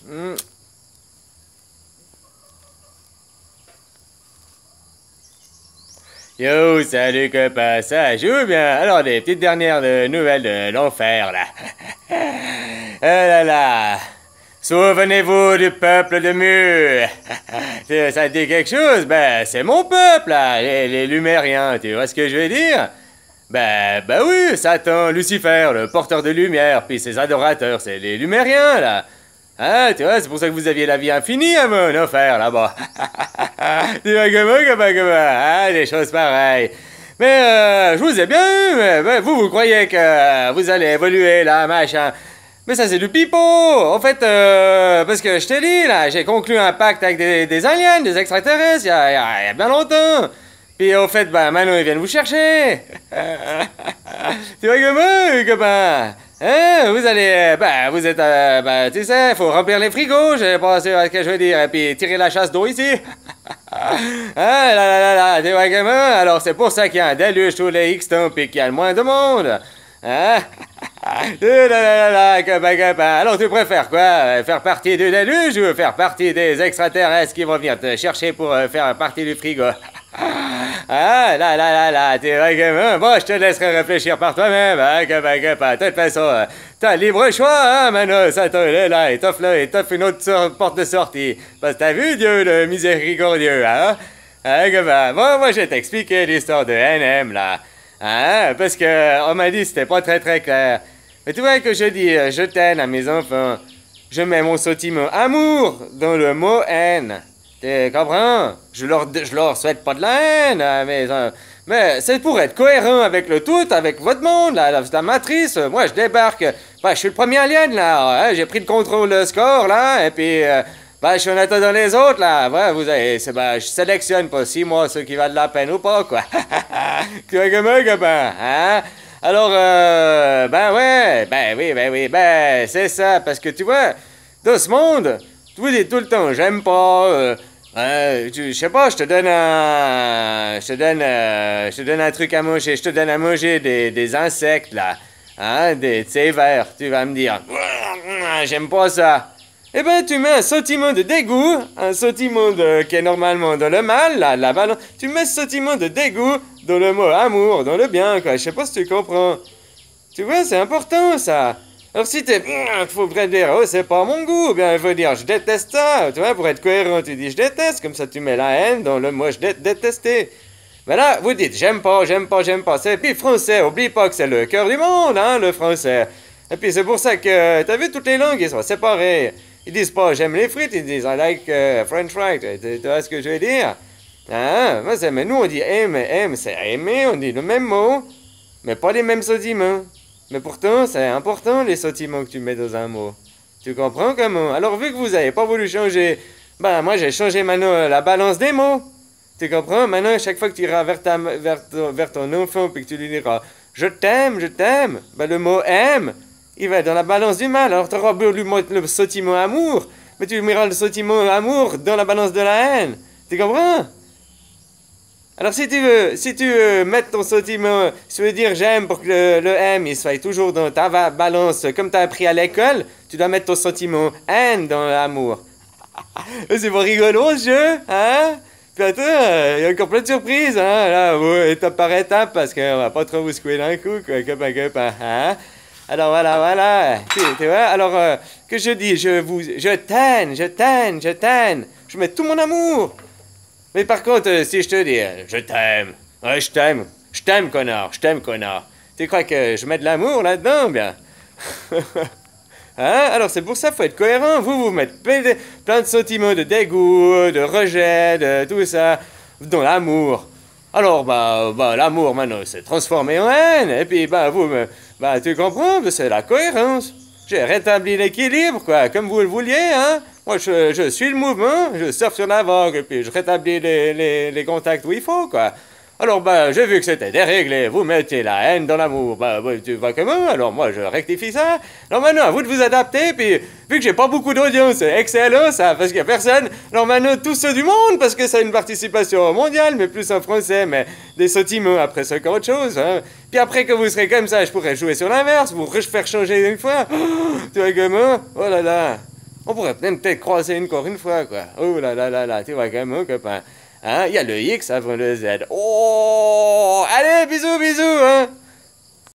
Hmm. Yo, salut copain, ça joue bien. Alors, des petites dernières nouvelles de l'enfer, là. Ah là là. Souvenez-vous du peuple de Mu. Ça te dit quelque chose? Ben, c'est mon peuple, là, les Lumériens, tu vois ce que je veux dire? Ben oui, Satan, Lucifer, le porteur de lumière, puis ses adorateurs, c'est les Lumériens, là. Ah, tu vois, c'est pour ça que vous aviez la vie infinie à mon enfer, là-bas. Tu vois comment, ah, des choses pareilles. Mais je vous ai bien eu, mais vous croyez que vous allez évoluer, là, machin. Mais ça, c'est du pipeau. En fait, parce que je te dis, là, j'ai conclu un pacte avec des aliens, des extraterrestres, il y a bien longtemps. Puis au fait, ben, maintenant, ils viennent vous chercher. Tu vois comment, copain? Hein? Vous allez... Ben, vous êtes... ben, tu sais, faut remplir les frigos, j'ai pas sûr ce que je veux dire, et puis tirer la chasse d'eau ici. Ah, là, tu vois comment? Alors, c'est pour ça qu'il y a un déluge tous les X-temps, puis qu'il y a le moins de monde. Hein? Copain. Alors, tu préfères quoi? Faire partie du déluge ou faire partie des extraterrestres qui vont venir te chercher pour faire partie du frigo? Ah, là, tu vois comment? Bon, je te laisserai réfléchir par toi-même, hein, copain. De toute façon, t'as libre choix, hein, Mano, Satan, il est là, il t'offre une autre porte de sortie. Parce que t'as vu Dieu, le miséricordieux, hein? Hein, copain? Bon, moi, je vais t'expliquer l'histoire de NM, là. Hein? Parce que on m'a dit que c'était pas très clair. Mais tu vois que je dis je t'aime à mes enfants, je mets mon sentiment amour dans le mot haine. Tu comprends? Je leur souhaite pas de la haine, mais c'est pour être cohérent avec le tout, avec votre monde, là, la matrice. Moi, je débarque. Ben, je suis le premier alien, là. Hein, j'ai pris le contrôle de score, là, et puis... ben, je suis en attendant les autres, là. Ouais, vous avez... Ben, je sélectionne pas 6 mois ceux qui valent la peine ou pas, quoi. Comment, copain? Hein? Alors, ben ouais, ben oui, ben c'est ça, parce que tu vois, dans ce monde, tu vous dis tout le temps, j'aime pas... je sais pas, je te donne un truc à manger, je te donne à manger des insectes, là. Hein, tu sais, verts, tu vas me dire, j'aime pas ça. Eh ben, tu mets un sentiment de dégoût, un sentiment qui est normalement dans le mal, là, la balance. Tu mets ce sentiment de dégoût dans le mot amour, dans le bien, quoi. Je sais pas si tu comprends. Tu vois, c'est important, ça. Alors si t'es... faut peut-être dire, oh, c'est pas mon goût, ou bien il faut dire, je déteste ça. Tu vois, pour être cohérent, tu dis, je déteste, comme ça tu mets la haine dans le mot je détester. Mais là, vous dites, j'aime pas. C'est... Puis français, oublie pas que c'est le cœur du monde, hein, le français. Et puis c'est pour ça que, t'as vu, toutes les langues, ils sont séparées. Ils disent pas j'aime les frites, ils disent I like French fries. Tu vois ce que je veux dire? Hein? Mais nous on dit aime, c'est aimer, on dit le même mot, mais pas les mêmes sentiments. Mais pourtant, c'est important les sentiments que tu mets dans un mot. Tu comprends comment? Alors vu que vous avez pas voulu changer, ben moi j'ai changé maintenant la balance des mots. Tu comprends? Maintenant, chaque fois que tu iras vers ton enfant puis que tu lui diras je t'aime, ben le mot aime, il va être dans la balance du mal. Alors tu auras le sentiment amour, mais tu mettras le sentiment amour dans la balance de la haine. Tu comprends? Alors si tu veux mettre ton sentiment, si tu veux dire j'aime pour que le M il soit toujours dans ta balance comme tu as appris à l'école, tu dois mettre ton sentiment haine dans l'amour. C'est pas rigolo ce jeu, hein? Puis attends, il y a encore plein de surprises, hein? Là, ouais, étape par étape, parce qu'on va pas trop vous secouer d'un coup, quoi, copain, hein? Alors voilà, tu vois, alors que je dis, je t'aime, je mets tout mon amour. Mais par contre, si je te dis, je t'aime, ouais, je t'aime, connard, tu crois que je mets de l'amour là-dedans, bien? Hein? Alors c'est pour ça qu'il faut être cohérent. Vous mettez plein de sentiments de dégoût, de rejet, de tout ça, dans l'amour. Alors, l'amour, maintenant, c'est transformé en haine. Et puis, tu comprends, c'est la cohérence. J'ai rétabli l'équilibre, quoi, comme vous le vouliez, hein. Moi, je suis le mouvement, je surfe sur la vague, et puis je rétablis les contacts où il faut, quoi. Alors, j'ai vu que c'était déréglé, vous mettez la haine dans l'amour, tu vois comment? Alors moi, je rectifie ça. Alors maintenant, à vous de vous adapter, puis vu que j'ai pas beaucoup d'audience, c'est excellent ça, parce qu'il y a personne. Alors maintenant, tous ceux du monde, parce que c'est une participation mondiale, mais plus en français, mais des sentiments après, c'est encore autre chose, hein. Puis après que vous serez comme ça, je pourrais jouer sur l'inverse, vous faire changer une fois. Tu vois comment? Oh là là. On pourrait peut-être croiser encore une fois, quoi. Oh là là là là, tu vois, quand même, mon copain. Hein, il y a le X avant le Z. Oh! Allez, bisous, bisous, hein!